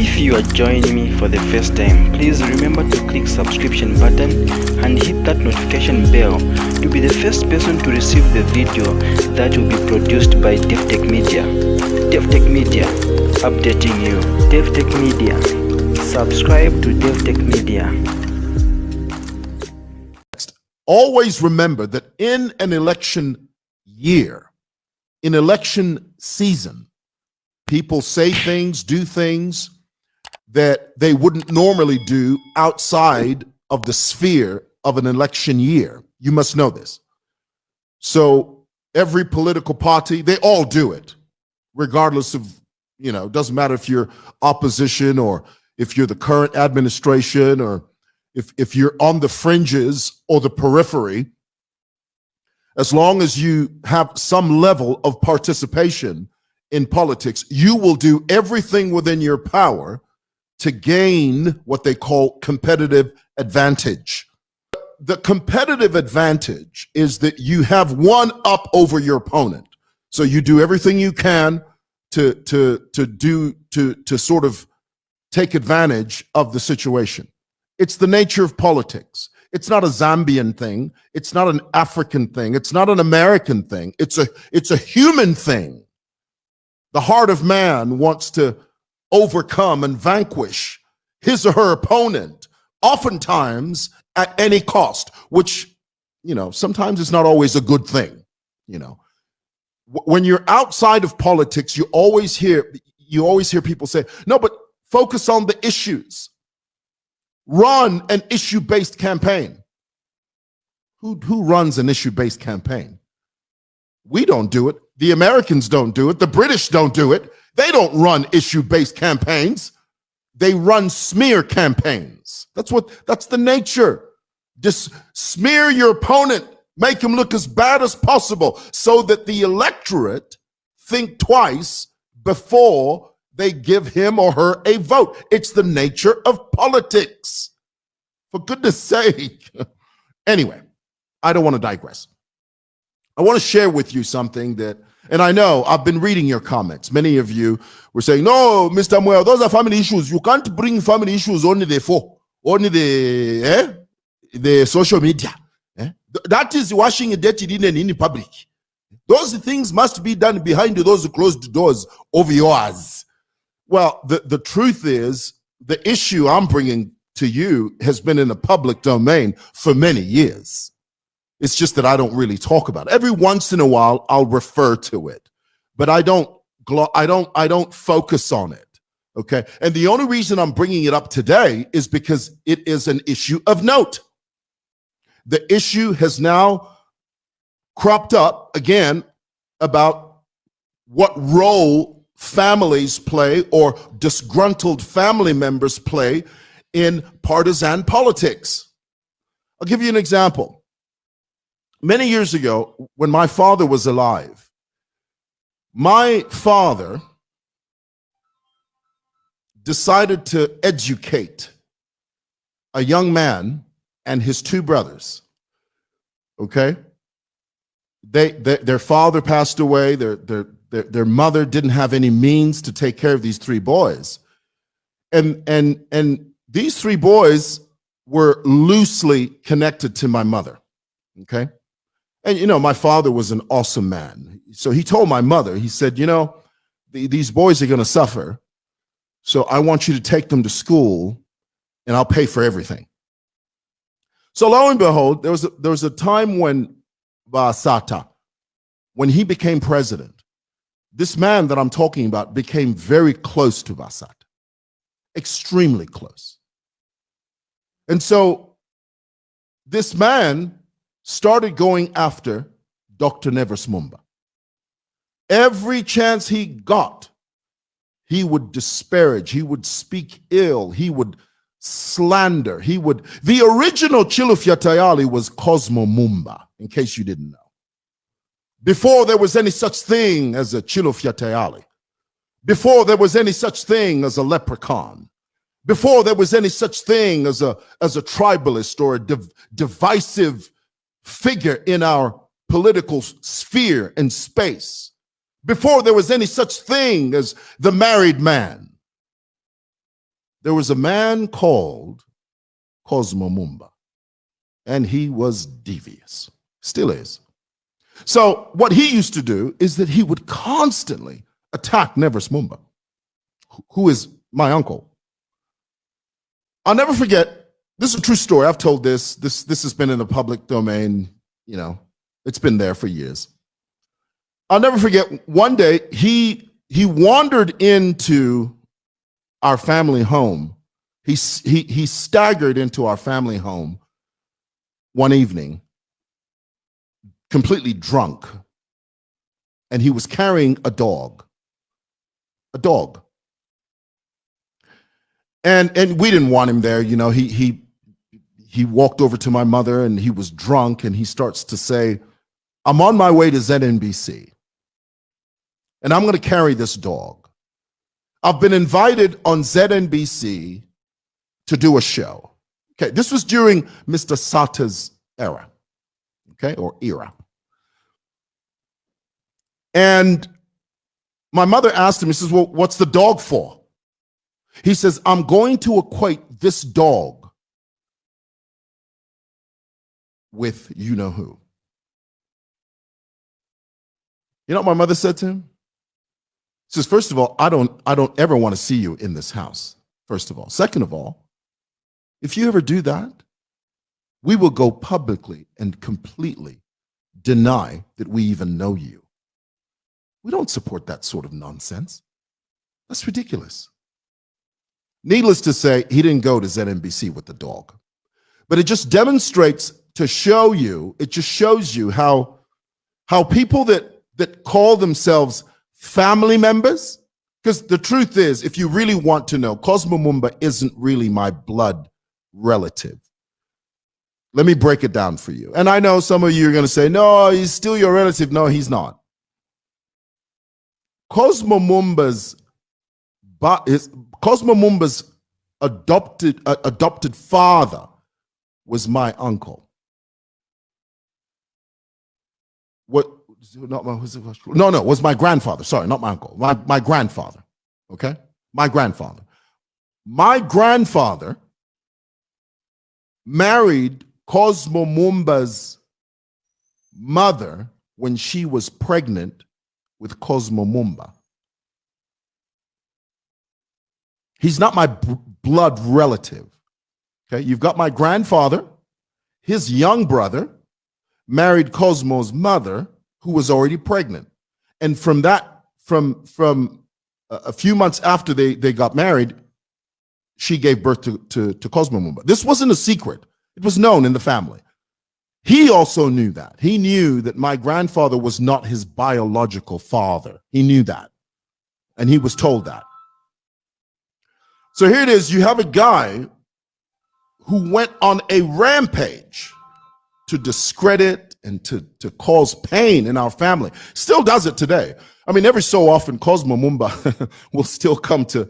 If you are joining me for the first time, please remember to click subscription button and hit that notification bell to be the first person to receive the video that will be produced by Davi-tech-media. Davi-tech-media, updating you. Davi-tech-media, subscribe to Davi-tech-media. Always remember that in an election year, in election season, people say things, do things that they wouldn't normally do outside of the sphere of an election year. You must know this. So every political party, they all do it, regardless of, doesn't matter if you're opposition or if you're the current administration or if you're on the fringes or the periphery. As long as you have some level of participation in politics, you will do everything within your power to gain what they call competitive advantage. The competitive advantage is that you have one up over your opponent. So you do everything you can to sort of take advantage of the situation. It's the nature of politics. It's not a Zambian thing. It's not an African thing. It's not an American thing. It's a human thing. The heart of man wants to overcome and vanquish his or her opponent, oftentimes at any cost, which, sometimes it's not always a good thing. When you're outside of politics, you always hear people say, no, but focus on the issues. Run an issue-based campaign. Who runs an issue-based campaign? We don't do it. The Americans don't do it. The British don't do it. They don't run issue-based campaigns. They run smear campaigns. That's the nature. Just smear your opponent, make him look as bad as possible so that the electorate think twice before they give him or her a vote. It's the nature of politics. For goodness sake. Anyway, I don't want to digress. I want to share with you something that, and I know I've been reading your comments. Many of you were saying, no, Mr. Mwewa, those are family issues. You can't bring family issues only the social media. That is washing a dirty linen in public. Those things must be done behind those closed doors of yours. Well, the truth is, the issue I'm bringing to you has been in the public domain for many years. It's just that I don't really talk about it. Every once in a while, I'll refer to it, but I don't focus on it. Okay, and the only reason I'm bringing it up today is because it is an issue of note. The issue has now cropped up again about what role families play or disgruntled family members play in partisan politics. I'll give you an example. Many years ago, when my father was alive, my father decided to educate a young man and his two brothers. Okay? Their father passed away. Their mother didn't have any means to take care of these three boys. And these three boys were loosely connected to my mother. Okay? And, my father was an awesome man. So he told my mother, he said, these boys are going to suffer. So I want you to take them to school and I'll pay for everything. So lo and behold, there was a time when Mwaata, when he became president, this man that I'm talking about became very close to Mwaata, extremely close. And so this man started going after Dr. Nevis Mumba. Every chance he got, he would disparage, he would speak ill, he would slander, the original Chilufya Tayali was Cosmo Mumba, in case you didn't know. Before there was any such thing as a Chilufya Tayali, before there was any such thing as a leprechaun, before there was any such thing as a tribalist or a divisive figure in our political sphere and space, before there was any such thing as the married man, There was a man called Cosmo Mumba, and he was devious, still is. So what he used to do is that he would constantly attack Nevis Mumba, who is my uncle. I'll never forget, this is a true story. I've told this has been in the public domain, you know, it's been there for years. I'll never forget, one day he wandered into our family home. He staggered into our family home one evening, completely drunk, and he was carrying a dog. And we didn't want him there. You know, he walked over to my mother, and he was drunk, and he starts to say, "I'm on my way to ZNBC, and I'm going to carry this dog. I've been invited on ZNBC to do a show." Okay, this was during Mr. Sata's era, okay, or era. And my mother asked him, he says, "Well, what's the dog for?" He says, "I'm going to equate this dog with you know who." You know what my mother said to him? She says, "First of all, I don't ever want to see you in this house, first of all. Second of all, if you ever do that, we will go publicly and completely deny that we even know you. We don't support that sort of nonsense. That's ridiculous." Needless to say, he didn't go to ZNBC with the dog. But it just demonstrates to show you, it just shows you how people that call themselves family members, because the truth is, if you really want to know, Cosmo Mumba isn't really my blood relative. Let me break it down for you. And I know some of you are going to say, "No, he's still your relative." No, he's not. Cosmo Mumba's adopted father was my uncle. Was my grandfather. Sorry, not my uncle. My grandfather. Okay? My grandfather. My grandfather married Cosmo Mumba's mother when she was pregnant with Cosmo Mumba. He's not my blood relative. Okay, you've got my grandfather, his young brother married Cosmo's mother, who was already pregnant. And from a few months after they got married, she gave birth to Cosmo Mumba. This wasn't a secret. It was known in the family. He also knew that. He knew that my grandfather was not his biological father. He knew that. And he was told that. So here it is. You have a guy who went on a rampage to discredit and to cause pain in our family. Still does it today. I mean, every so often, Cosmo Mumba will still come to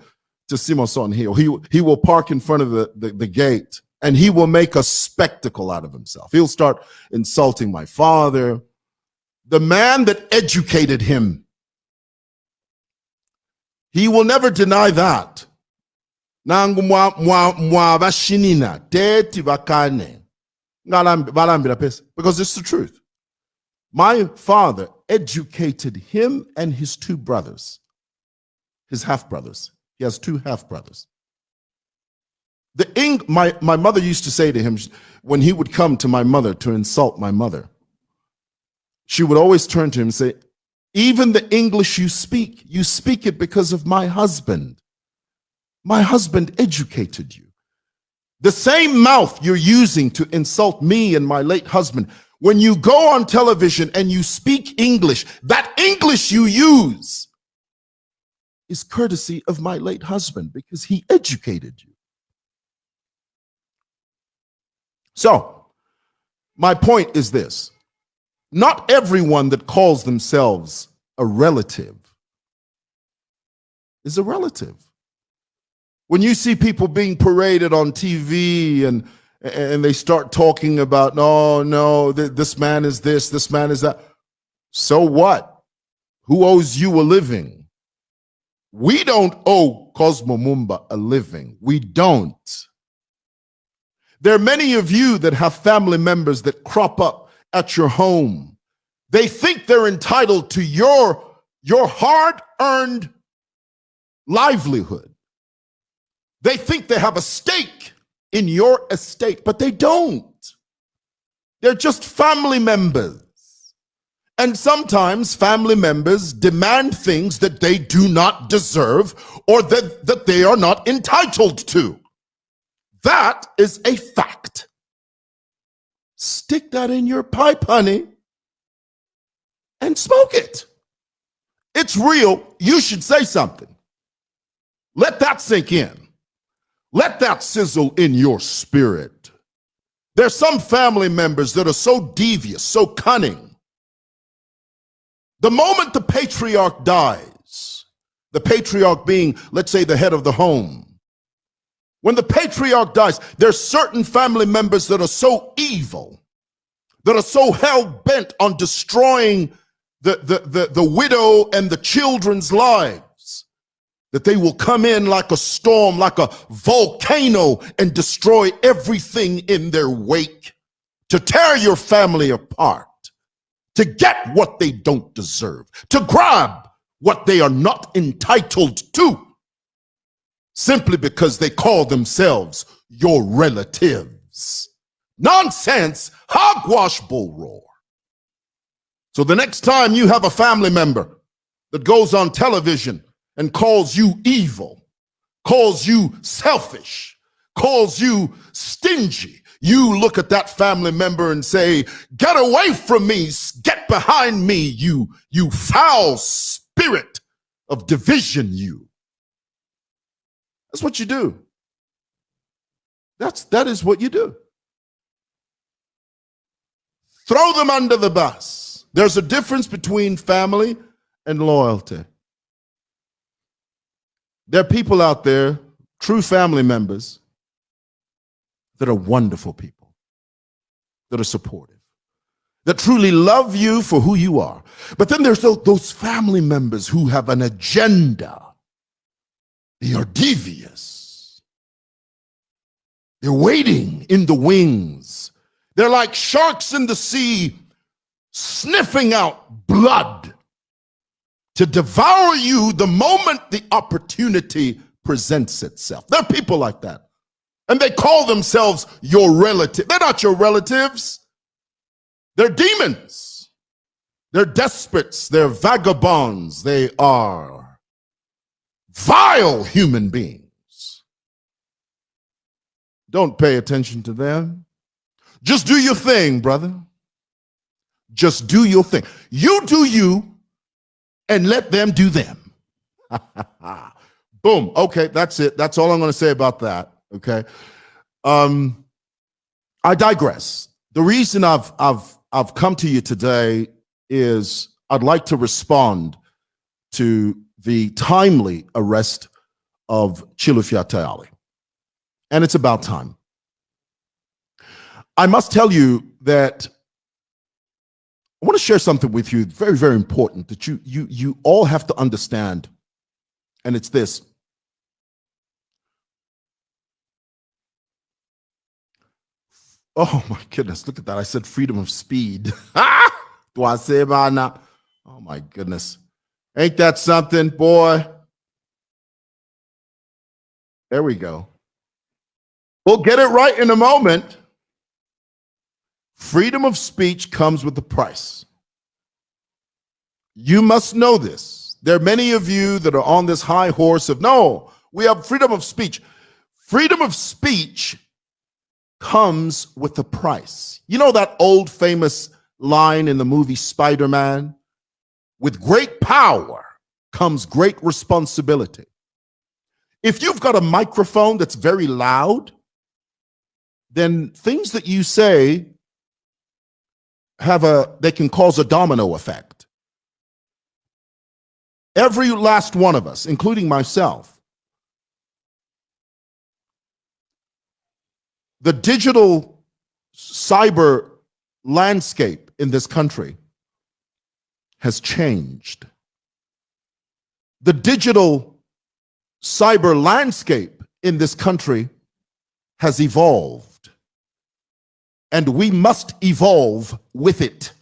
Simonson Hill. He will park in front of the gate, and he will make a spectacle out of himself. He'll start insulting my father, the man that educated him. He will never deny that. Because it's the truth. My father educated him and his two brothers, his half-brothers. He has two half-brothers. My mother used to say to him, when he would come to my mother to insult my mother, she would always turn to him and say, "Even the English you speak it because of my husband. My husband educated you. The same mouth you're using to insult me and my late husband, when you go on television and you speak English, that English you use is courtesy of my late husband because he educated you." So, my point is this. Not everyone that calls themselves a relative is a relative. When you see people being paraded on TV and they start talking about, no, this man is this man is that. So what? Who owes you a living? We don't owe Cosmo Mumba a living. We don't. There are many of you that have family members that crop up at your home. They think they're entitled to your hard-earned livelihood. They think they have a stake in your estate, but they don't. They're just family members. And sometimes family members demand things that they do not deserve or that they are not entitled to. That is a fact. Stick that in your pipe, honey, and smoke it. It's real. You should say something. Let that sink in. Let that sizzle in your spirit. There's some family members that are so devious, so cunning. The moment the patriarch dies, the patriarch being, let's say, the head of the home, when the patriarch dies, there's certain family members that are so evil, that are so hell-bent on destroying the widow and the children's lives, that they will come in like a storm, like a volcano, and destroy everything in their wake to tear your family apart, to get what they don't deserve, to grab what they are not entitled to, simply because they call themselves your relatives. Nonsense, hogwash, bull roar. So the next time you have a family member that goes on television and calls you evil, calls you selfish, calls you stingy, you look at that family member and say, get away from me, get behind me, you foul spirit of division, you. That's what you do. That is what you do. Throw them under the bus. There's a difference between family and loyalty. There are people out there, true family members, that are wonderful people, that are supportive, that truly love you for who you are. But then there's those family members who have an agenda. They are devious. They're waiting in the wings. They're like sharks in the sea, sniffing out blood to devour you the moment the opportunity presents itself. There are people like that. And they call themselves your relative. They're not your relatives. They're demons. They're despots. They're vagabonds. They are vile human beings. Don't pay attention to them. Just do your thing, brother. Just do your thing. You do you and let them do them. Boom. Okay, that's it. That's all I'm going to say about that. Okay. I digress. The reason I've come to you today is I'd like to respond to the timely arrest of Chilufya Tayali. And it's about time. I must tell you that I want to share something with you very, very important that you all have to understand. And it's this. Oh my goodness, look at that. I said freedom of speed. Do I say about now? Oh my goodness. Ain't that something, boy? There we go. We'll get it right in a moment. Freedom of speech comes with a price. You must know this. There are many of you that are on this high horse of, no, we have freedom of speech. Freedom of speech comes with a price. You know that old famous line in the movie Spider-Man? With great power comes great responsibility. If you've got a microphone that's very loud, then things that you say they can cause a domino effect. Every last one of us, including myself, the digital cyber landscape in this country has changed. The digital cyber landscape in this country has evolved, and we must evolve with it.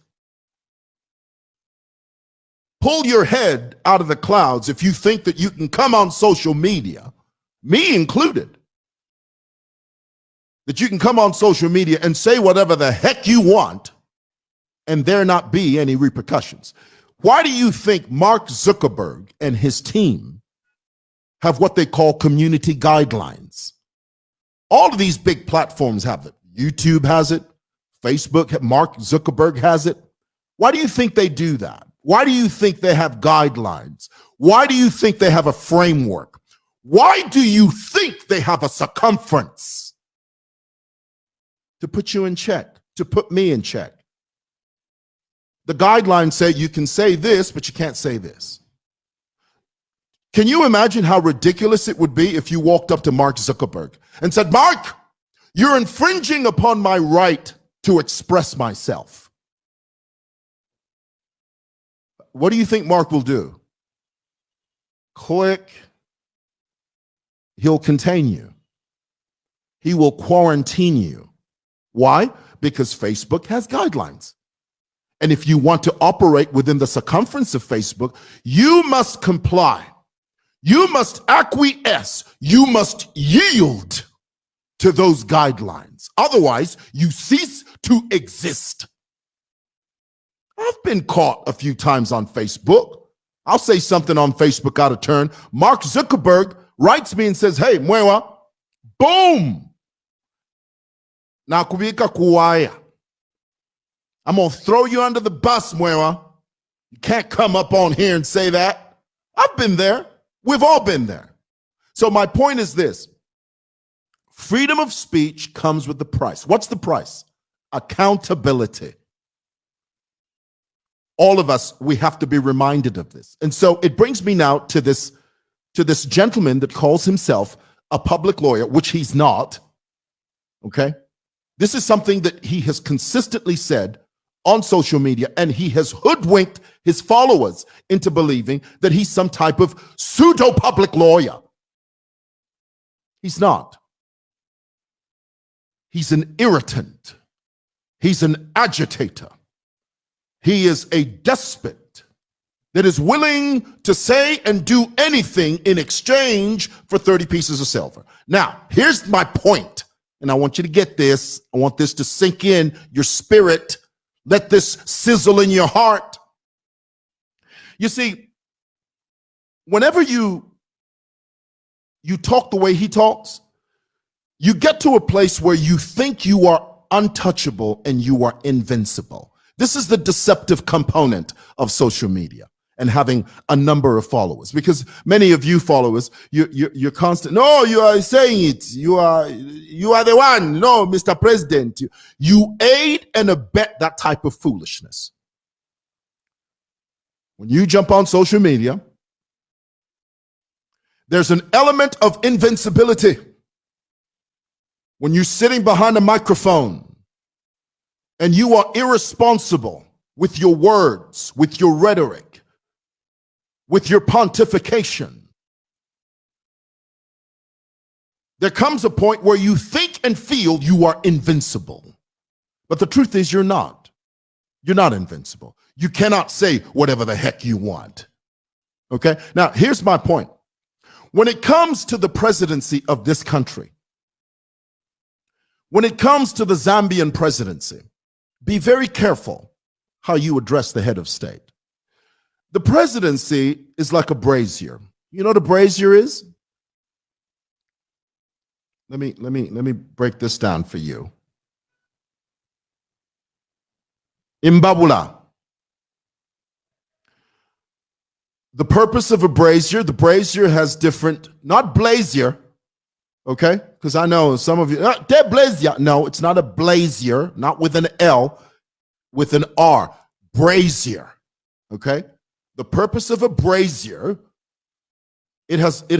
Pull your head out of the clouds if you think that you can come on social media, me included, that you can come on social media and say whatever the heck you want and there not be any repercussions. Why do you think Mark Zuckerberg and his team have what they call community guidelines? All of these big platforms have it. YouTube has it. Facebook, Mark Zuckerberg has it. Why do you think they do that? Why do you think they have guidelines? Why do you think they have a framework? Why do you think they have a circumference? To put you in check, to put me in check. The guidelines say you can say this, but you can't say this. Can you imagine how ridiculous it would be if you walked up to Mark Zuckerberg and said, Mark, you're infringing upon my right to express myself? What do you think Mark will do? Click. He'll contain you. He will quarantine you. Why? Because Facebook has guidelines. And if you want to operate within the circumference of Facebook, you must comply. You must acquiesce. You must yield to those guidelines. Otherwise, you cease to exist. I've been caught a few times on Facebook. I'll say something on Facebook out of turn. Mark Zuckerberg writes me and says, hey, Mwewa, boom. Nakubika kuwaya. I'm going to throw you under the bus, Mwewa. You can't come up on here and say that. I've been there. We've all been there. So my point is this. Freedom of speech comes with the price. What's the price? Accountability. All of us, we have to be reminded of this. And so it brings me now to this gentleman that calls himself a public lawyer, which he's not. Okay? This is something that he has consistently said on social media, and he has hoodwinked his followers into believing that he's some type of pseudo-public lawyer. He's not. He's an irritant. He's an agitator. He is a despot that is willing to say and do anything in exchange for 30 pieces of silver. Now, here's my point, and I want you to get this. I want this to sink in your spirit. Let this sizzle in your heart. You see, whenever you talk the way he talks, you get to a place where you think you are untouchable and you are invincible. This is the deceptive component of social media and having a number of followers, because many of you followers, you're constant. No, you are saying it. You are the one. No, Mr. President, you aid and abet that type of foolishness. When you jump on social media, there's an element of invincibility. When you're sitting behind a microphone and you are irresponsible with your words, with your rhetoric, with your pontification, there comes a point where you think and feel you are invincible. But the truth is you're not. You're not invincible. You cannot say whatever the heck you want. Okay? Now, here's my point. When it comes to the presidency of this country, when it comes to the Zambian presidency, be very careful how you address the head of state. The presidency is like a brazier. You know what a brazier is? Let me break this down for you. Imbabula. The purpose of a brazier, the brazier has different, not blazier, okay? Because I know some of you, blazier. No, it's not a blazier, not with an L, with an R. Brazier, okay? The purpose of a brazier, it has a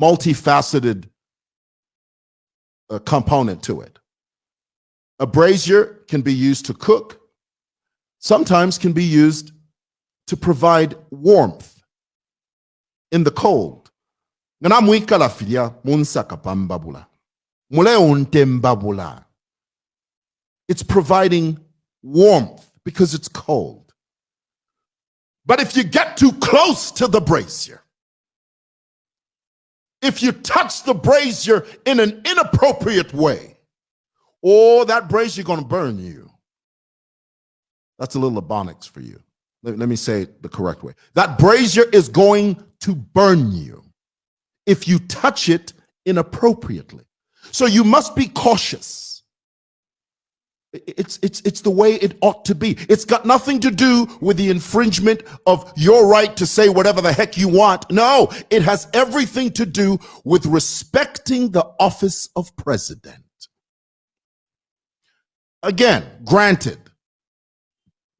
multifaceted component to it. A brazier can be used to cook, sometimes can be used to provide warmth in the cold. Ngana mwikala filia munsaka pambabula. Mule unte mbabula. It's providing warmth because it's cold. But if you get too close to the brazier, if you touch the brazier in an inappropriate way, oh, that brazier is going to burn you. That's a little Ebonics for you. Let me say it the correct way. That brazier is going to burn you if you touch it inappropriately. So you must be cautious. It's the way it ought to be. It's got nothing to do with the infringement of your right to say whatever the heck you want. No, it has everything to do with respecting the office of president. Again, granted,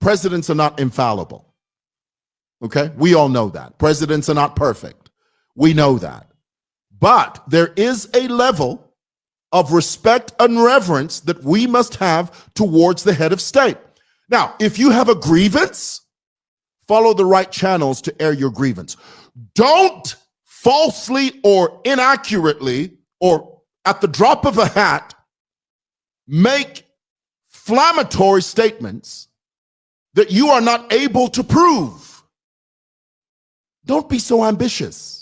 presidents are not infallible. Okay? We all know that. Presidents are not perfect. We know that. But there is a level of respect and reverence that we must have towards the head of state. Now, if you have a grievance, follow the right channels to air your grievance. Don't falsely or inaccurately or at the drop of a hat make inflammatory statements that you are not able to prove. Don't be so ambitious.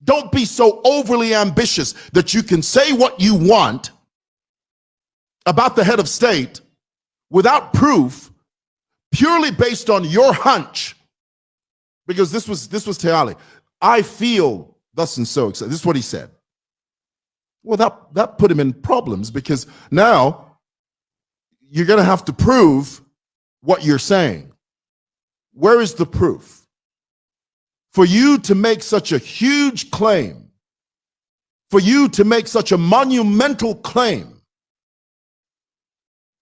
Don't be so overly ambitious that you can say what you want about the head of state without proof, purely based on your hunch. Because this was Tayali. I feel thus and so. This is what he said. Well, that put him in problems because now you're going to have to prove what you're saying. Where is the proof? For you to make such a huge claim, for you to make such a monumental claim,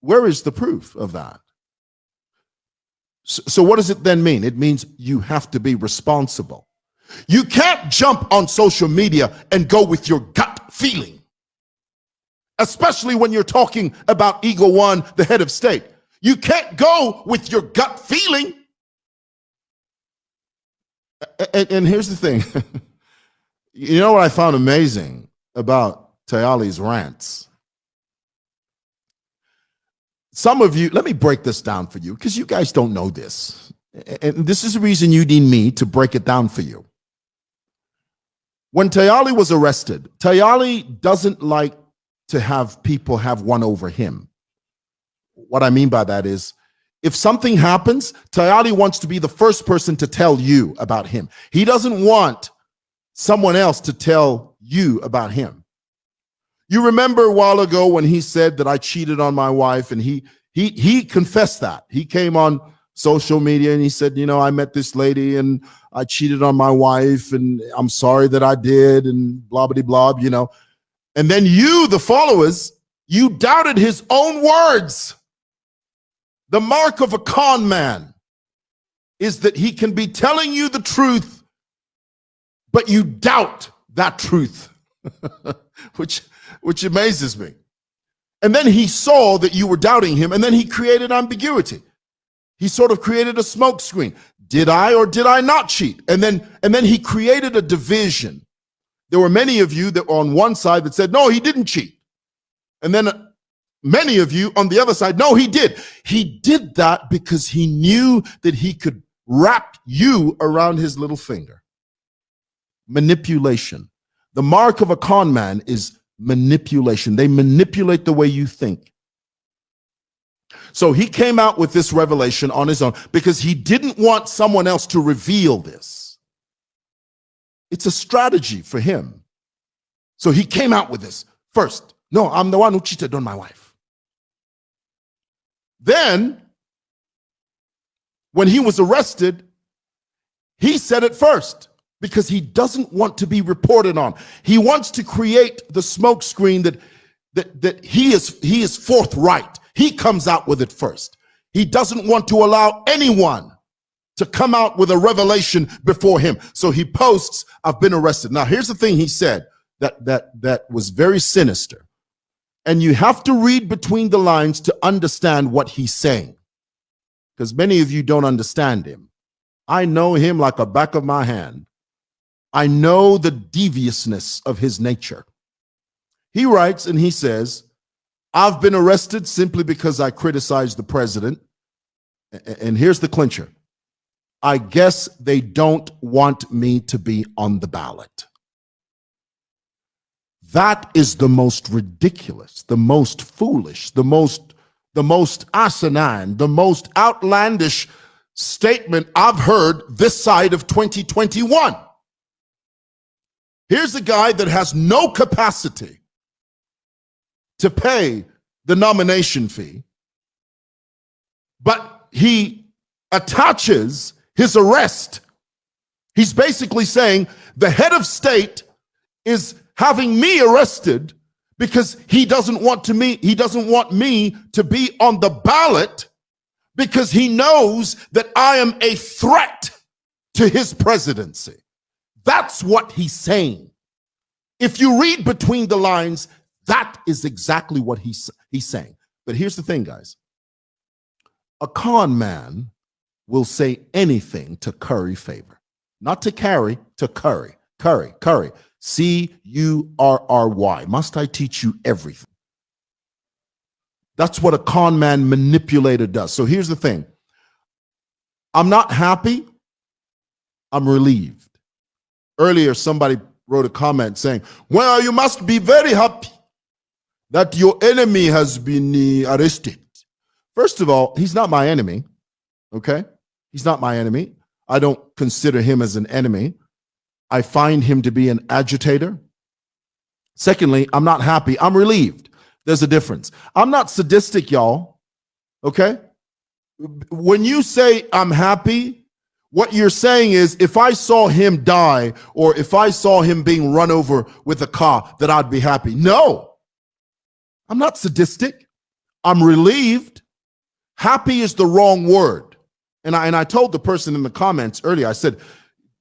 where is the proof of that? So what does it then mean? It means you have to be responsible. You can't jump on social media and go with your gut feeling, especially when you're talking about Eagle One, the head of state. You can't go with your gut feeling. And here's the thing. You know what I found amazing about Tayali's rants? Some of you, let me break this down for you because you guys don't know this. And this is the reason you need me to break it down for you. When Tayali was arrested, Tayali doesn't like to have people have one over him. What I mean by that is, if something happens, Tayali wants to be the first person to tell you about him. He doesn't want someone else to tell you about him. You remember a while ago when he said that I cheated on my wife, and he confessed that. He came on social media and he said, you know, I met this lady and I cheated on my wife and I'm sorry that I did and blah, blah, blah, you know. And then you, the followers, you doubted his own words. The mark of a con man is that he can be telling you the truth, but you doubt that truth, which amazes me. And then he saw that you were doubting him, and then he created ambiguity. He sort of created a smokescreen. Did I or did I not cheat? And then he created a division. There were many of you that were on one side that said, no, he didn't cheat. And then many of you on the other side, no, he did. He did that because he knew that he could wrap you around his little finger. Manipulation. The mark of a con man is manipulation. They manipulate the way you think. So he came out with this revelation on his own because he didn't want someone else to reveal this. It's a strategy for him. So he came out with this first. No, I'm the one who cheated on my wife. Then, when he was arrested, he said it first because he doesn't want to be reported on. He wants to create the smokescreen that he is forthright. He comes out with it first. He doesn't want to allow anyone to come out with a revelation before him. So he posts, I've been arrested. Now, here's the thing he said that was very sinister. And you have to read between the lines to understand what he's saying, because many of you don't understand him. I know him like a back of my hand. I know the deviousness of his nature. He writes and he says, I've been arrested simply because I criticized the president. And here's the clincher. I guess they don't want me to be on the ballot. That is the most ridiculous, the most foolish, the most asinine, the most outlandish statement I've heard this side of 2021. Here's a guy that has no capacity to pay the nomination fee, but he attaches his arrest. He's basically saying the head of state is having me arrested because he doesn't want me to be on the ballot because he knows that I am a threat to his presidency. That's what he's saying. If you read between the lines, that is exactly what he's saying. But here's the thing, guys. A con man will say anything to curry favor. Not to carry, to curry. Curry. C-U-R-R-Y. Must I teach you everything? That's what a con man manipulator does. So here's the thing. I'm not happy. I'm relieved. Earlier, somebody wrote a comment saying, well, you must be very happy that your enemy has been arrested. First of all, he's not my enemy, okay? He's not my enemy. I don't consider him as an enemy. I find him to be an agitator. Secondly, I'm not happy. I'm relieved. There's a difference. I'm not sadistic, y'all, okay? When you say I'm happy, what you're saying is if I saw him die or if I saw him being run over with a car, that I'd be happy. No, I'm not sadistic. I'm relieved. Happy is the wrong word. And I told the person in the comments earlier, I said,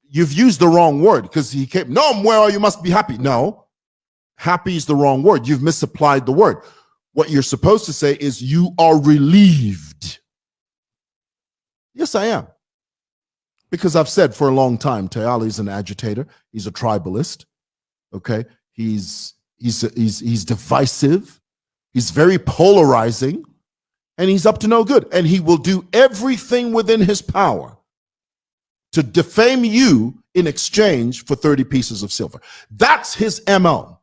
you've used the wrong word because he came, no, Mwewa, you must be happy. No, happy is the wrong word. You've misapplied the word. What you're supposed to say is you are relieved. Yes, I am. Because I've said for a long time, Tayali's an agitator. He's a tribalist. Okay. He's divisive. He's very polarizing. And he's up to no good. And he will do everything within his power to defame you in exchange for 30 pieces of silver. That's his MO.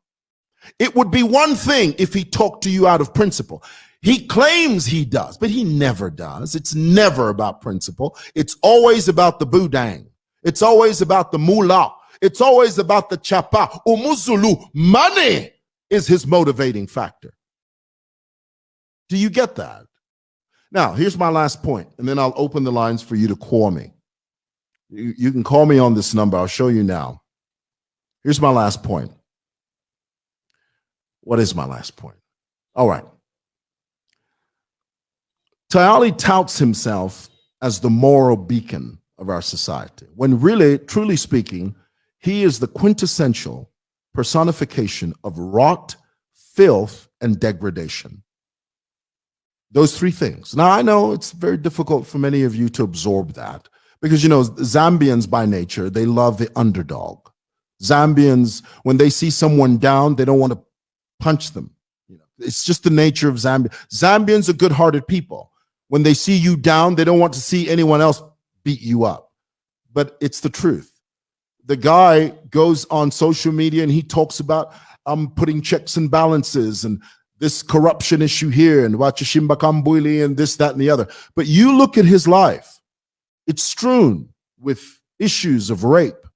It would be one thing if he talked to you out of principle. He claims he does, but he never does. It's never about principle. It's always about the boudang. It's always about the moolah. It's always about the chapa. Umuzulu. Money is his motivating factor. Do you get that? Now, here's my last point, and then I'll open the lines for you to call me. You can call me on this number. I'll show you now. Here's my last point. What is my last point? All right. Tayali touts himself as the moral beacon of our society, when really, truly speaking, he is the quintessential personification of rot, filth, and degradation. Those three things. Now, I know it's very difficult for many of you to absorb that because, you know, Zambians by nature, they love the underdog. Zambians, when they see someone down, they don't want to punch them. You know, it's just the nature of Zambia. Zambians are good-hearted people. When they see you down, they don't want to see anyone else beat you up. But it's the truth. The guy goes on social media and he talks about, I'm putting checks and balances and this corruption issue here and Wachishimba Kambuli and this, that, and the other. But you look at his life, it's strewn with issues of rape,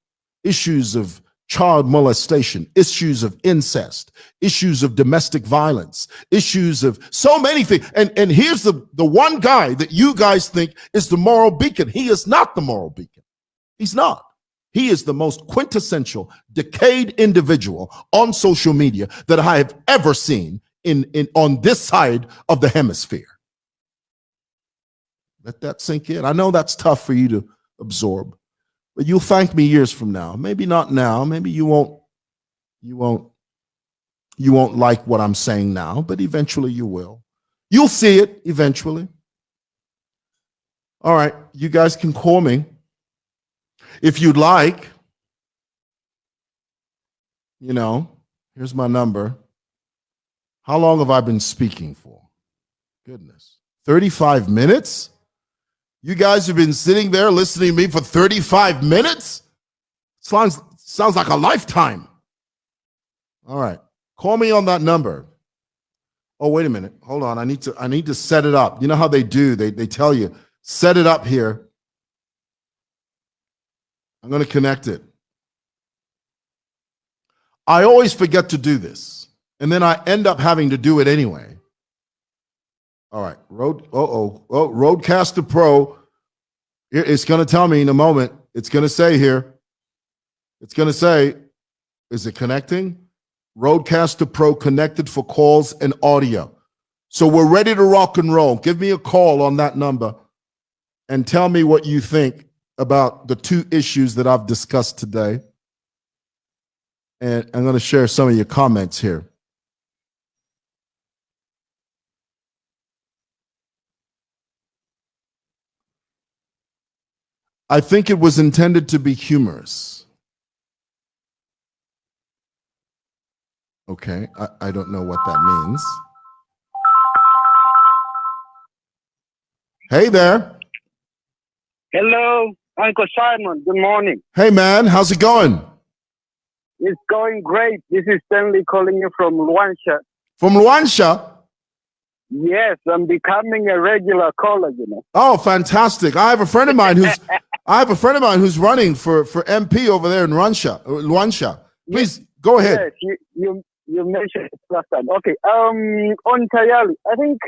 issues of child molestation, issues of incest, issues of domestic violence, issues of so many things. And here's the one guy that you guys think is the moral beacon. He is not the moral beacon. He's not. He is the most quintessential decayed individual on social media that I have ever seen on this side of the hemisphere. Let that sink in. I know that's tough for you to absorb, but you'll thank me years from now. Maybe not now. Maybe you won't like what I'm saying now, but eventually you will. You'll see it eventually. All right, you guys can call me if you'd like. you know, here's my number. How long have I been speaking for? Goodness. 35 minutes? You guys have been sitting there listening to me for 35 minutes? Sounds like a lifetime. All right. Call me on that number. Oh, wait a minute. Hold on. I need to set it up. You know how they do? They tell you, set it up here. I'm going to connect it. I always forget to do this, and then I end up having to do it anyway. All right. Roadcaster Pro. It's going to tell me in a moment. It's going to say here. It's going to say, is it connecting? Roadcaster Pro connected for calls and audio. So we're ready to rock and roll. Give me a call on that number and tell me what you think about the two issues that I've discussed today. And I'm going to share some of your comments here. I think it was intended to be humorous. Okay, I don't know what that means. Hey there. Hello, Uncle Simon. Good morning. Hey, man. How's it going? It's going great. This is Stanley calling you from Luansha. From Luansha? Yes, I'm becoming a regular caller, you know. Oh, fantastic. I have a friend of mine who's running for MP over there in Luansha. Please go ahead. Yes, you mentioned it last time. Okay. On Tayali, I think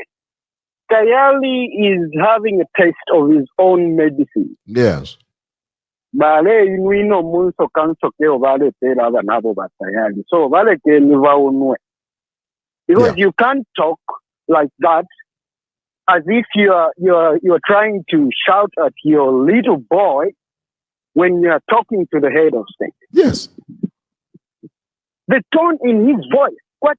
Tayali is having a taste of his own medicine. Yes. So because you can't talk like that as if you're trying to shout at your little boy when you're talking to the head of state. Yes. The tone in his voice. You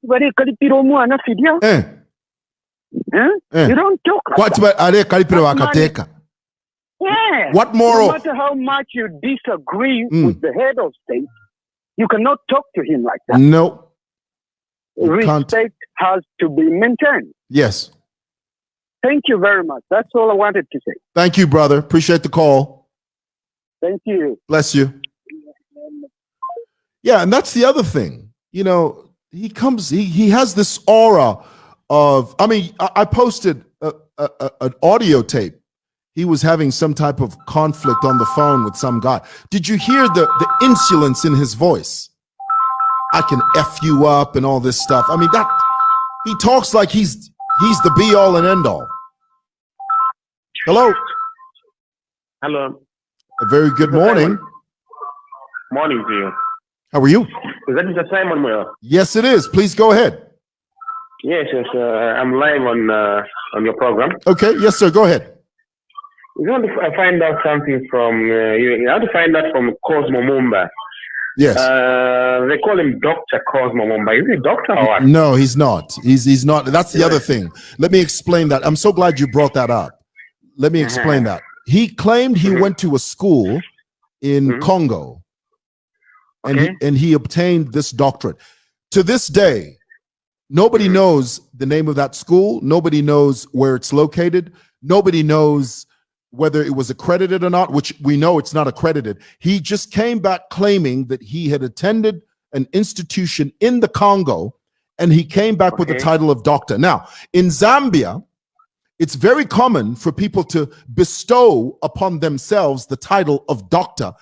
don't talk like that. Yeah. What more? No matter how much you disagree with the head of state, you cannot talk to him like that. No. Respect has to be maintained. Yes. Thank you very much. That's all I wanted to say. Thank you, brother. Appreciate the call. Thank you. Bless you. Yeah, and that's the other thing. You know, he has this aura of, I posted an audio tape. He was having some type of conflict on the phone with some guy. Did you hear the insolence in his voice? I can F you up and all this stuff. He talks like he's the be all and end all. Hello. Hello. A very good morning. Morning to you. How are you? Is that Mr. Simon Mwewa? Yes, it is. Please go ahead. Yes. I'm live on your program. Okay. Yes, sir. Go ahead. You want to find out something from you have to find out from Cosmo Mumba. Yes. They call him Dr. Cosmo Mumba. Is he a doctor or what? No, he's not. He's not. That's the other thing. Let me explain that. I'm so glad you brought that up. Let me explain that. He claimed he went to a school in Congo, and he obtained this doctorate. To this day, nobody knows the name of that school. Nobody knows where it's located. Nobody knows whether it was accredited or not, which we know it's not accredited. He just came back claiming that he had attended an institution in the Congo, and he came back with the title of doctor. Now, in Zambia, it's very common for people to bestow upon themselves the title of doctor,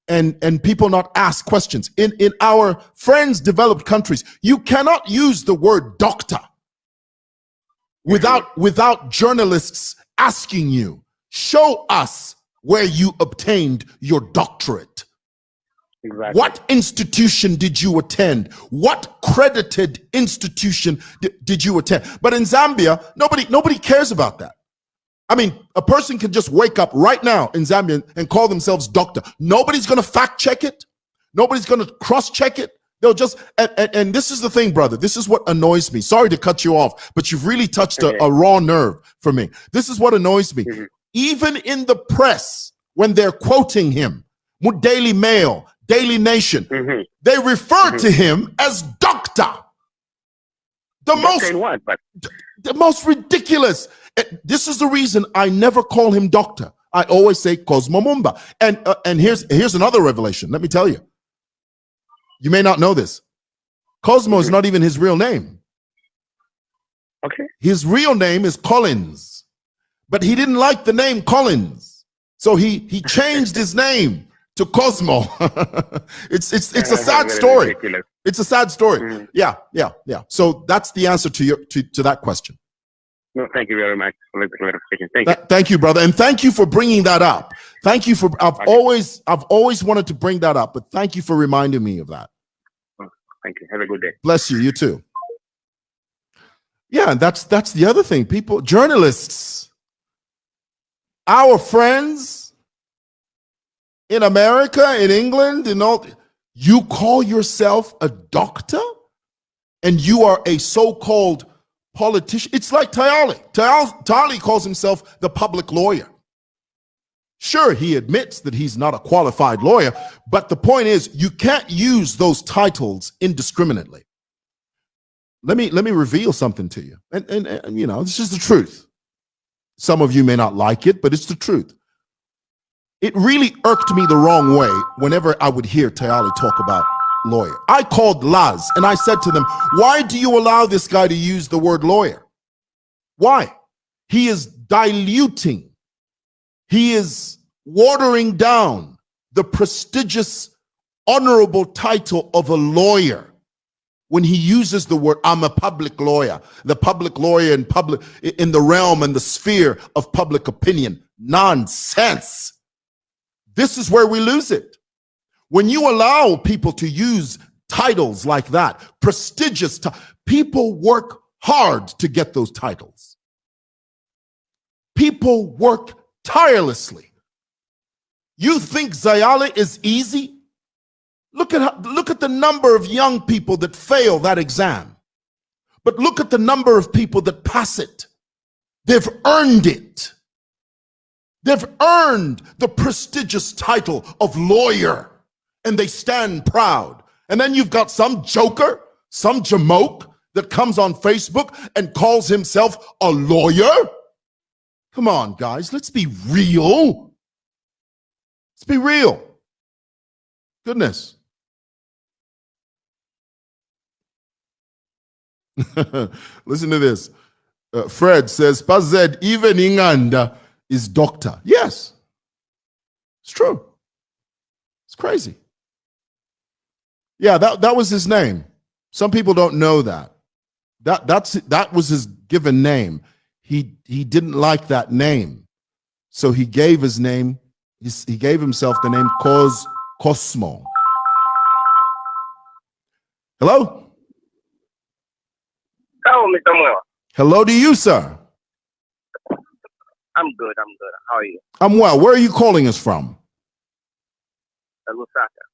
and people not ask questions. In our friends developed countries, you cannot use the word doctor without journalists asking you, show us where you obtained your doctorate. Exactly. What institution did you attend? What credited institution did you attend? But in Zambia, nobody cares about that. A person can just wake up right now in Zambia and call themselves doctor. Nobody's going to fact check it. Nobody's going to cross check it. They'll just, and this is the thing, brother. This is what annoys me. Sorry to cut you off, but you've really touched a raw nerve for me. This is what annoys me. Even in the press, when they're quoting him, Daily Mail, Daily Nation. Mm-hmm. They refer to him as Doctor. The most ridiculous. This is the reason I never call him Doctor. I always say Cosmo Mumba. And here's another revelation. Let me tell you. You may not know this. Cosmo is not even his real name. Okay. His real name is Collins, but he didn't like the name Collins, so he changed his name to Cosmo. It's a sad story. Ridiculous. It's a sad story. Yeah. So that's the answer to that question. No, thank you very much for the clarification. Thank you. Thank you, brother, and thank you for bringing that up. Thank you for. I've always wanted to bring that up, but thank you for reminding me of that. Thank you. Have a good day. Bless you. You too. Yeah, and that's the other thing. People, journalists, our friends in America, in England, in all, you call yourself a doctor and you are a so-called politician. It's like Tayali. Tayali calls himself the public lawyer. Sure, he admits that he's not a qualified lawyer, but the point is you can't use those titles indiscriminately. Let me reveal something to you. And you know, this is the truth. Some of you may not like it, but it's the truth. It really irked me the wrong way whenever I would hear Tayali talk about lawyer. I called Laz and I said to them, why do you allow this guy to use the word lawyer? Why? He is diluting. He is watering down the prestigious, honorable title of a lawyer. When he uses the word, I'm a public lawyer, the public lawyer in the realm and the sphere of public opinion. Nonsense. This is where we lose it. When you allow people to use titles like that, prestigious, people work hard to get those titles. People work tirelessly. You think Tayali is easy? Look at the number of young people that fail that exam. But look at the number of people that pass it. They've earned it. They've earned the prestigious title of lawyer, and they stand proud. And then you've got some joker, some jamoke that comes on Facebook and calls himself a lawyer. Come on, guys, let's be real. Let's be real. Goodness. Listen to this. Fred says, Pazed, even Inganda is doctor. Yes, it's true. It's crazy. Yeah, that was his name. Some people don't know that. That was his given name. He didn't like that name, so he gave his name. He gave himself the name Cosmo. Hello. Hello, Mr. Mwewa. Hello to you, sir. I'm good. How are you? I'm well. Where are you calling us from? Lusaka.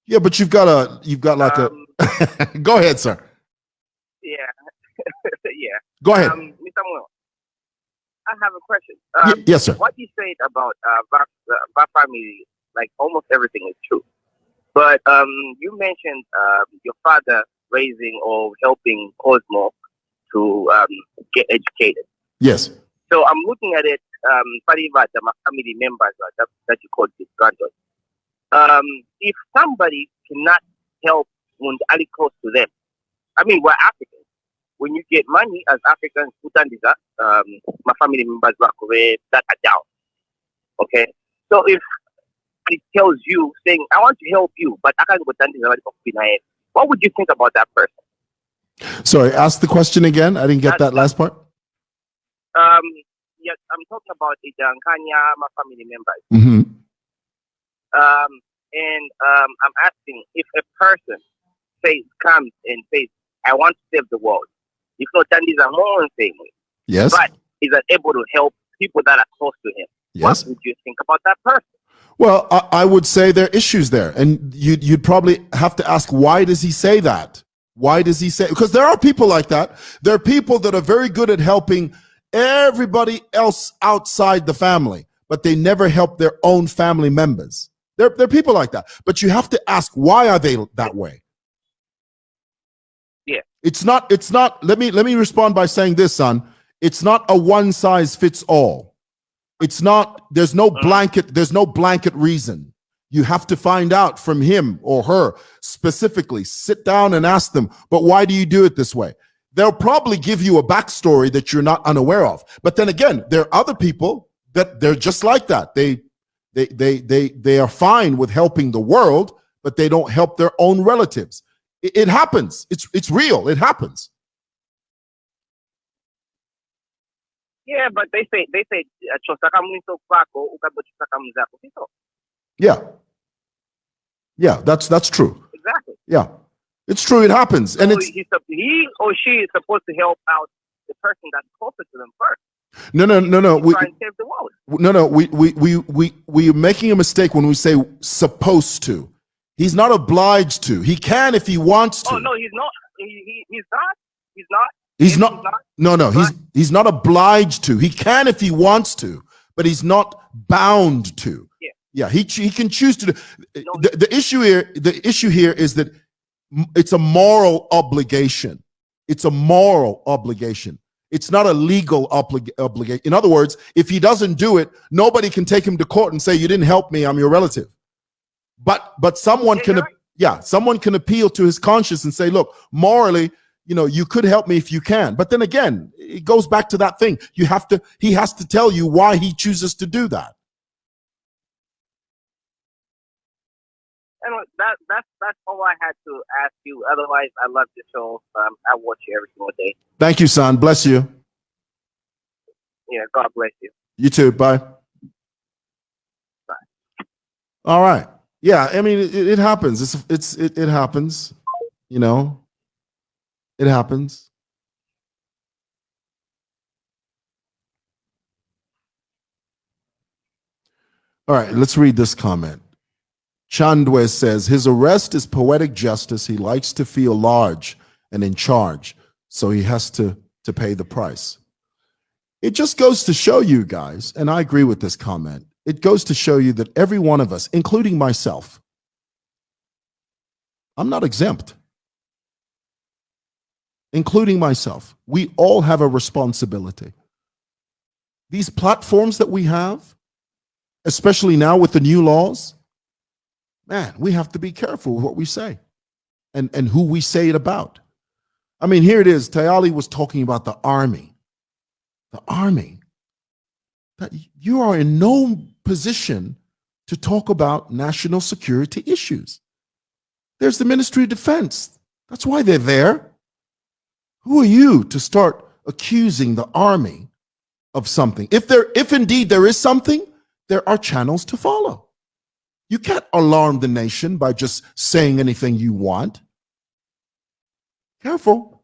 Yeah, but you've got like a. Go ahead, sir. Yeah. Yeah. Go ahead. Mr. Mwewa, I have a question. Yes, sir. What you said about Ba family, like almost everything is true. But you mentioned your father raising or helping Cosmo to get educated. Yes. So I'm looking at it, my family members that you call disgruntled. If somebody cannot help when they're close to them, I mean, we're Africans. When you get money as Africans, my family members that are down. Okay? So if it tells you, saying, I want to help you, but I can't go down to what would you think about that person? Sorry, ask the question again. I didn't get that last part. Yes, I'm talking about the Kanganja, my family members. Mm-hmm. I'm asking if a person comes and says, I want to save the world. If not, then these are more same way. Yes. But is able to help people that are close to him. Yes. What would you think about that person? Well, I would say there are issues there, and you'd probably have to ask, why does he say that? Why does he say? Because there are people like that. There are people that are very good at helping everybody else outside the family, but they never help their own family members. There are people like that. But you have to ask, why are they that way? Yeah. It's not, let me respond by saying this, son. It's not a one size fits all. It's not, there's no blanket reason. You have to find out from him or her specifically. Sit down and ask them, but why do you do it this way? They'll probably give you a backstory that you're not unaware of. But then again, there are other people that they're just like that. They are fine with helping the world, but they don't help their own relatives. It happens. It's real. It happens. Yeah, but they say Yeah, that's true. Exactly. Yeah, it's true. It happens, and so it's he or she is supposed to help out the person that's closer to them first. No. We try and save the world. No. We are making a mistake when we say supposed to. He's not obliged to. He can if he wants to. Oh no, he's not. He's not. He's not. He's not. No. He's not obliged to. He can if he wants to, but he's not bound to. Yeah. He can choose to. The issue here is that it's a moral obligation. It's a moral obligation. It's not a legal obligation. In other words, if he doesn't do it, nobody can take him to court and say, "You didn't help me. I'm your relative." But someone someone can appeal to his conscience and say, "Look, morally, you could help me if you can." But then again, it goes back to that thing. He has to tell you why he chooses to do that. And that's all I had to ask you. Otherwise, I love the show. I watch you every single day. Thank you, son. Bless you. Yeah, God bless you. You too. Bye. Bye. All right. Yeah, I mean, it happens. It happens. It happens. All right, let's read this comment. Chandwe says, his arrest is poetic justice. He likes to feel large and in charge, so he has to pay the price. It just goes to show you guys, and I agree with this comment, it goes to show you that every one of us, including myself, I'm not exempt, including myself, we all have a responsibility. These platforms that we have, especially now with the new laws, man, we have to be careful with what we say and who we say it about. I mean, here it is. Tayali was talking about the army. The army. That you are in no position to talk about national security issues. There's the Ministry of Defense. That's why they're there. Who are you to start accusing the army of something? If indeed there is something, there are channels to follow. You can't alarm the nation by just saying anything you want. Careful.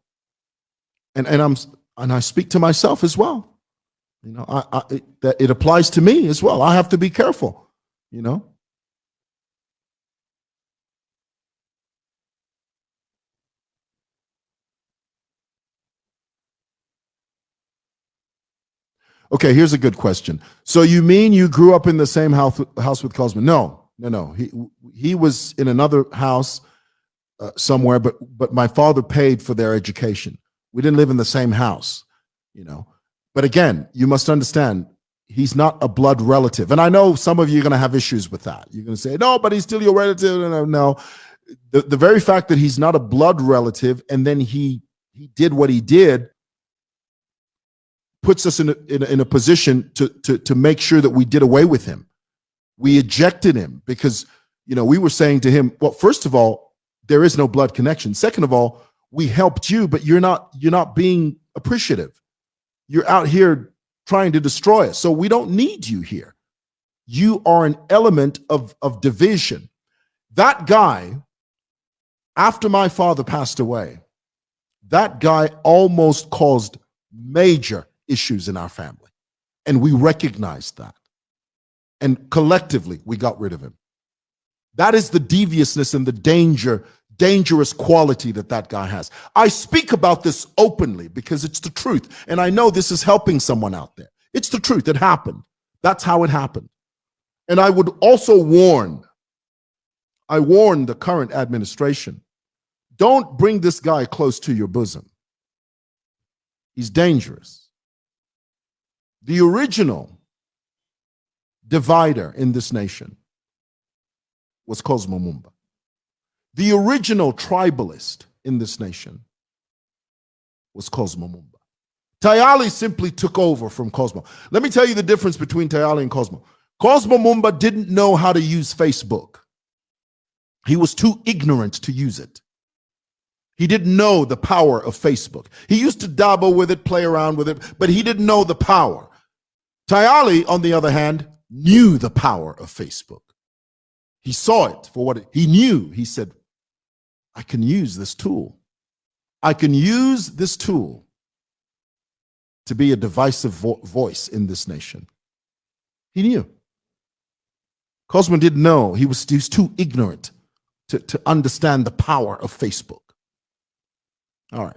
And I speak to myself as well. It applies to me as well. I have to be careful, Okay, here's a good question. So you mean you grew up in the same house with Cosmo? No. He was in another house somewhere, but my father paid for their education. We didn't live in the same house, But again, you must understand, he's not a blood relative. And I know some of you are going to have issues with that. You're going to say, no, but he's still your relative. No. The very fact that he's not a blood relative and then he did what he did puts us in a position to make sure that we did away with him. We ejected him because, we were saying to him, well, first of all, there is no blood connection. Second of all, we helped you, but you're not being appreciative. You're out here trying to destroy us. So we don't need you here. You are an element of division. That guy, after my father passed away, that guy almost caused major issues in our family. And we recognized that. And collectively, we got rid of him. That is the deviousness and the dangerous quality that guy has. I speak about this openly because it's the truth. And I know this is helping someone out there. It's the truth. It happened. That's how it happened. And I would also warn I warn the current administration, don't bring this guy close to your bosom. He's dangerous. The original divider in this nation was Cosmo Mumba. The original tribalist in this nation was Cosmo Mumba. Tayali simply took over from Cosmo. Let me tell you the difference between Tayali and Cosmo. Cosmo Mumba didn't know how to use Facebook. He was too ignorant to use it. He didn't know the power of Facebook. He used to dabble with it, play around with it, but he didn't know the power. Tayali, on the other hand, knew the power of Facebook. He saw it for what he knew. He said, I can use this tool. I can use this tool to be a divisive voice in this nation. He knew. Cosmo didn't know. He was too ignorant to understand the power of Facebook. All right.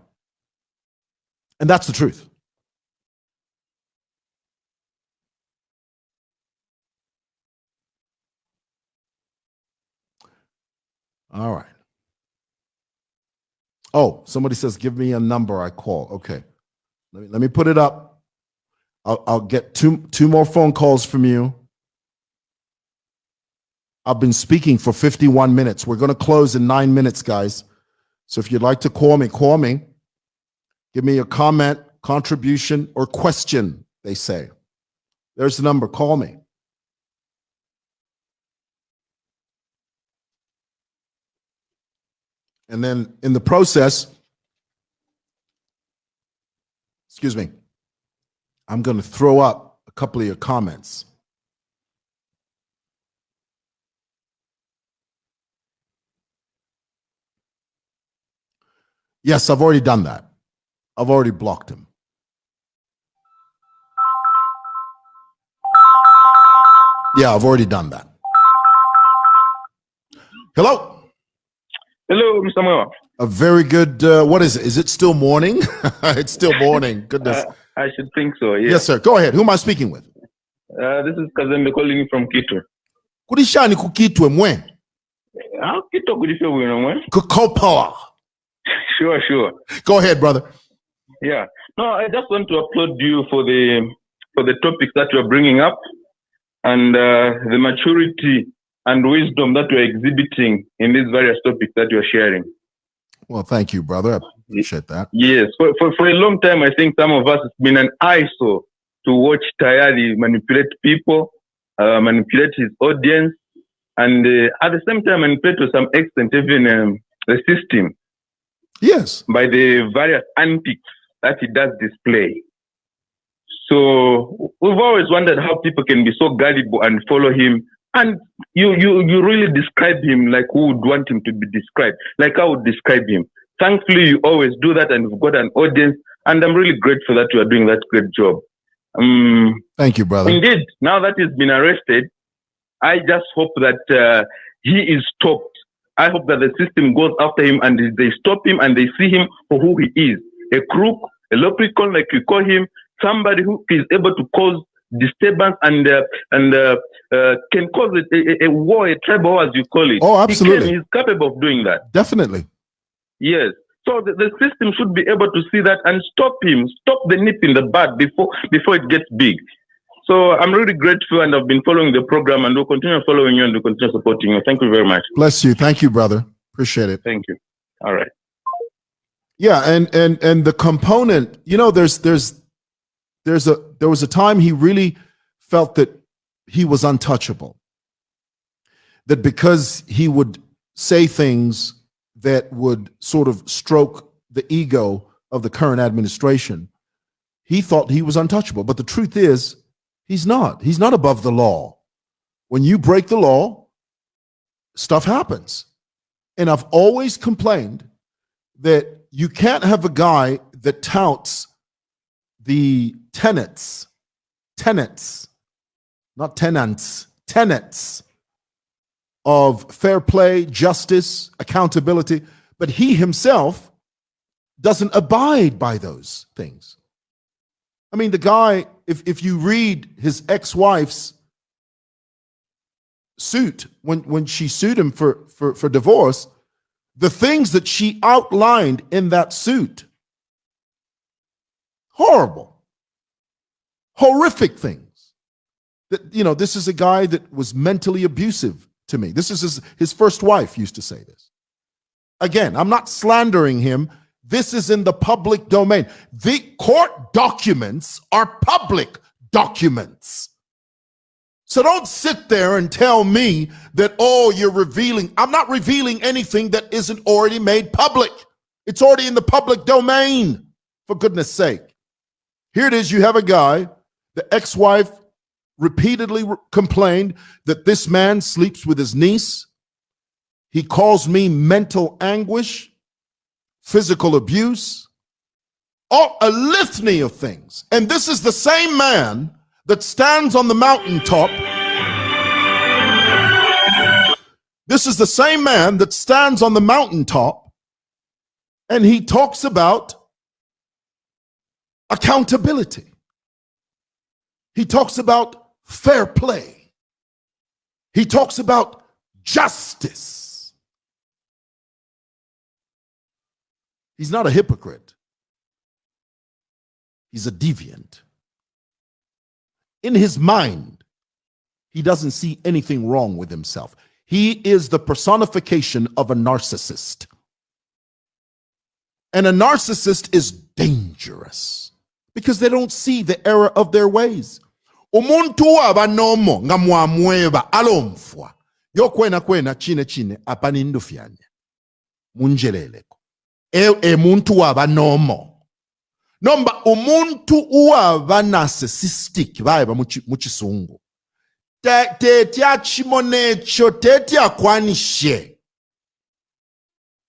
And that's the truth. All right. Oh, somebody says, give me a number I call. Okay. Let me put it up. I'll get two more phone calls from you. I've been speaking for 51 minutes. We're going to close in 9 minutes, guys. So if you'd like to call me. Give me a comment, contribution, or question, they say. There's the number. Call me. And then in the process, excuse me, I'm going to throw up a couple of your comments. Yes, I've already done that. I've already blocked him. Yeah, I've already done that. Hello. Hello, Mr. Mwewa. A very good, what is it? Is it still morning? It's still morning. Goodness. I should think so, yes. Yes, sir. Go ahead. Who am I speaking with? This is Kazembe calling you from Kito. Kulishani kukitwe mwe? Kito kudifyo wino mwe? Kukopoa. Sure. Go ahead, brother. Yeah. No, I just want to applaud you for the topics that you are bringing up and the maturity and wisdom that you are exhibiting in these various topics that you are sharing. Well, thank you, brother. I appreciate that. Yes. For a long time, I think some of us, it's been an eyesore to watch Tayali manipulate people, manipulate his audience, and at the same time manipulate to some extent even the system. Yes. By the various antics that he does display. So we've always wondered how people can be so gullible and follow him. And you really describe him like who would want him to be described, like I would describe him. Thankfully, you always do that, and you've got an audience. And I'm really grateful that you are doing that great job. Thank you, brother. Indeed, now that he's been arrested, I just hope that he is stopped. I hope that the system goes after him and they stop him and they see him for who he is. A crook, a leprechaun, like you call him, somebody who is able to cause disturbance and can cause a war, a tribal war, as you call it. Oh, absolutely. He's capable of doing that. Definitely. Yes. So the system should be able to see that and stop him, stop the nip in the bud before it gets big. So I'm really grateful, and I've been following the program, and we'll continue following you and we'll continue supporting you. Thank you very much. Bless you. Thank you, brother. Appreciate it. Thank you. All right. Yeah, and the component, there was a time he really felt that he was untouchable. That because he would say things that would sort of stroke the ego of the current administration, he thought he was untouchable. But the truth is, he's not. He's not above the law. When you break the law, stuff happens. And I've always complained that you can't have a guy that touts the tenets, not tenants, tenets of fair play, justice, accountability, but he himself doesn't abide by those things. I mean, the guy, if you read his ex-wife's suit, when she sued him for divorce, the things that she outlined in that suit, horrific things. That, you know, this is a guy that was mentally abusive to me. This is his first wife used to say this. Again, I'm not slandering him. This is in the public domain. The court documents are public documents. So don't sit there and tell me that, oh, you're revealing. I'm not revealing anything that isn't already made public. It's already in the public domain, for goodness sake. Here it is. You have a guy, the ex-wife repeatedly complained that this man sleeps with his niece. He calls me mental anguish, physical abuse, a litany of things. And this is the same man that stands on the mountaintop. This is the same man that stands on the mountaintop and he talks about accountability. He talks about fair play. He talks about justice. He's not a hypocrite. He's a deviant. In his mind, he doesn't see anything wrong with himself. He is the personification of a narcissist. And a narcissist is dangerous because they don't see the error of their ways. Umuntu abanomo ngamwa Mwewa alomfwa. Yokwena chine apanindufyanya. Munjeleleko. Muntu abanomo. Nomba umuntu uwa narcissistic vaiva muchisungu. Tetia chimonecho, tetia kwanishe.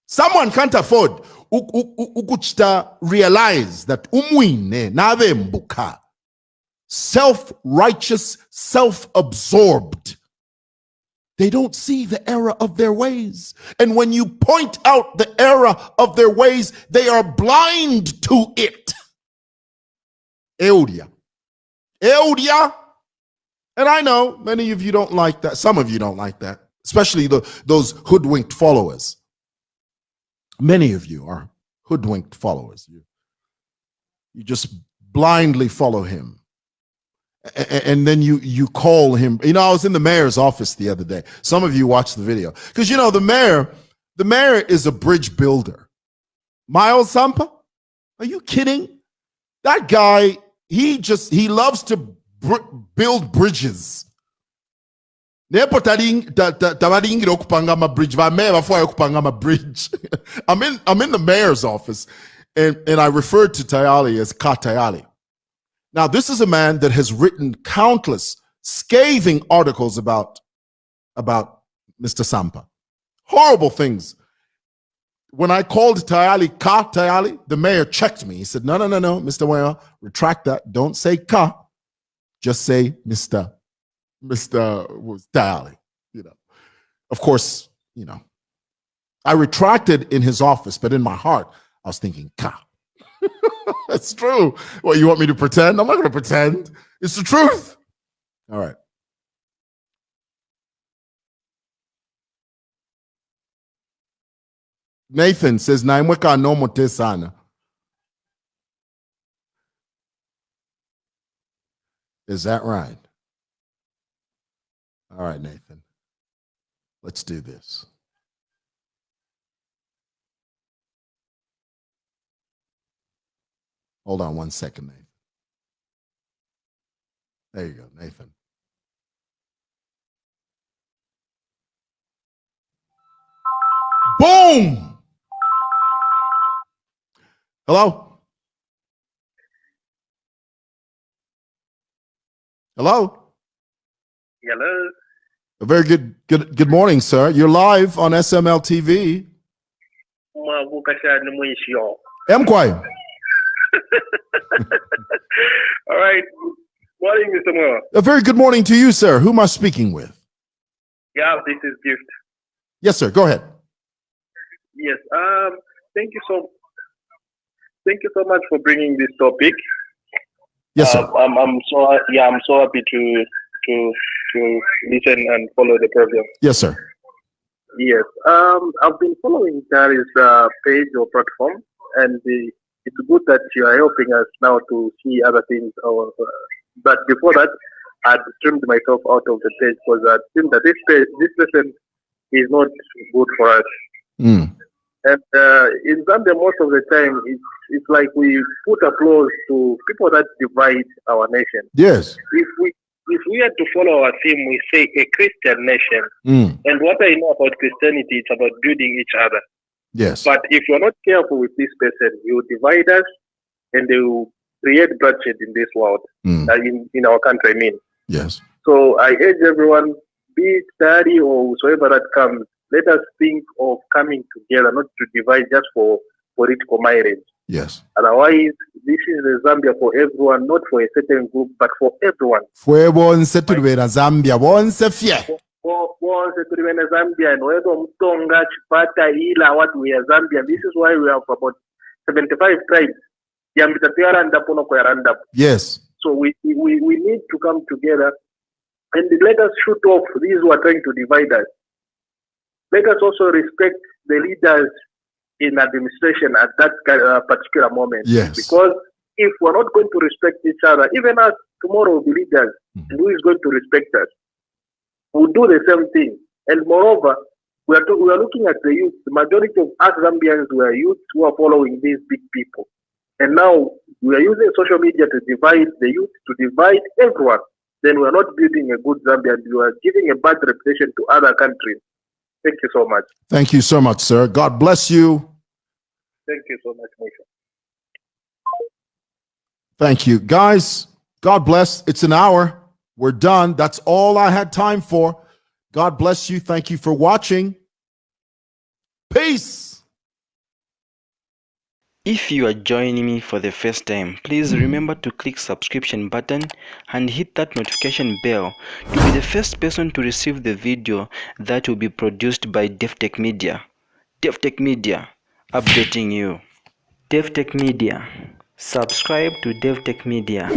Someone can't afford ukuchita realize that umwine nave mbuka. Self-righteous, self-absorbed. They don't see the error of their ways. And when you point out the error of their ways, they are blind to it. Eudia. And I know many of you don't like that. Some of you don't like that, especially those hoodwinked followers. Many of you are hoodwinked followers. You just blindly follow him. And then you call him. You know, I was in the mayor's office the other day. Some of you watched the video. Because, you know, the mayor is a bridge builder. Miles Sampa? Are you kidding? That guy, he loves to build bridges. I'm in the mayor's office, and I referred to Tayali as Tayali. Now, this is a man that has written countless scathing articles about Mr. Sampa. Horrible things. When I called Tayali Tayali, the mayor checked me. He said, no, Mr. Mwewa, retract that. Don't say Ka. Just say Mr. Tayali. You know, of course, you know, I retracted in his office, but in my heart, I was thinking Ka. That's true. Well, you want me to pretend? I'm not going to pretend. It's the truth. All right. Nathan says, Naimweka no mote sana. Is that right? All right, Nathan. Let's do this. Hold on one second, Nathan. There you go, Nathan. Boom! Hello? Hello? Hello. A very good morning, sir. You're live on SML TV. Mkwai. All right. Morning, Mr. Mwewa. A very good morning to you, sir. Who am I speaking with? Yeah, this is Gift. Yes, sir. Go ahead. Yes. Thank you so much for bringing this topic. Yes, sir. I'm so happy to to listen and follow the program. Yes, sir. Yes. I've been following Gary's page or platform, and it's good that you are helping us now to see other things. But before that, I'd trimmed myself out of the page because I think that this lesson is not good for us. Mm. And in Zambia, most of the time, it's like we put applause to people that divide our nation. Yes. If we had to follow our theme, we say a Christian nation. Mm. And what I know about Christianity, it's about building each other. Yes. But if you're not careful with this person, you divide us, and they will create bloodshed in this world, in our country, I mean. Yes. So I urge everyone, be it Tayali or whosoever that comes, let us think of coming together, not to divide just for political mileage. Yes. Otherwise, this is the Zambia for everyone, not for a certain group, but for everyone. Fwe bonse tulibera Zambia, bonse fye. Bonse tulibera Zambia, and whether Mtonga, Chipata, Ila, what we are Zambia. This is why we have about 75 tribes. Yes. So we need to come together and let us shoot off these who are trying to divide us. Let us also respect the leaders in administration at that particular moment. Yes. Because if we're not going to respect each other, even us tomorrow will be leaders, and who is going to respect us? We'll do the same thing. And moreover, we are looking at the youth. The majority of us Zambians were youth who are following these big people. And now we are using social media to divide the youth, to divide everyone. Then we are not building a good Zambia, and we are giving a bad reputation to other countries. Thank you so much. Thank you so much, sir. God bless you. Thank you so much, Michael. Thank you. Guys, God bless. It's an hour. We're done. That's all I had time for. God bless you. Thank you for watching. Peace. If you are joining me for the first time, please remember to click subscription button and hit that notification bell to be the first person to receive the video that will be produced by Davi-tech-media. Davi-tech-media, updating you. Davi-tech-media, subscribe to Davi-tech-media.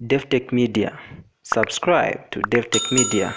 Davi-tech-media, subscribe to Davi-tech-media.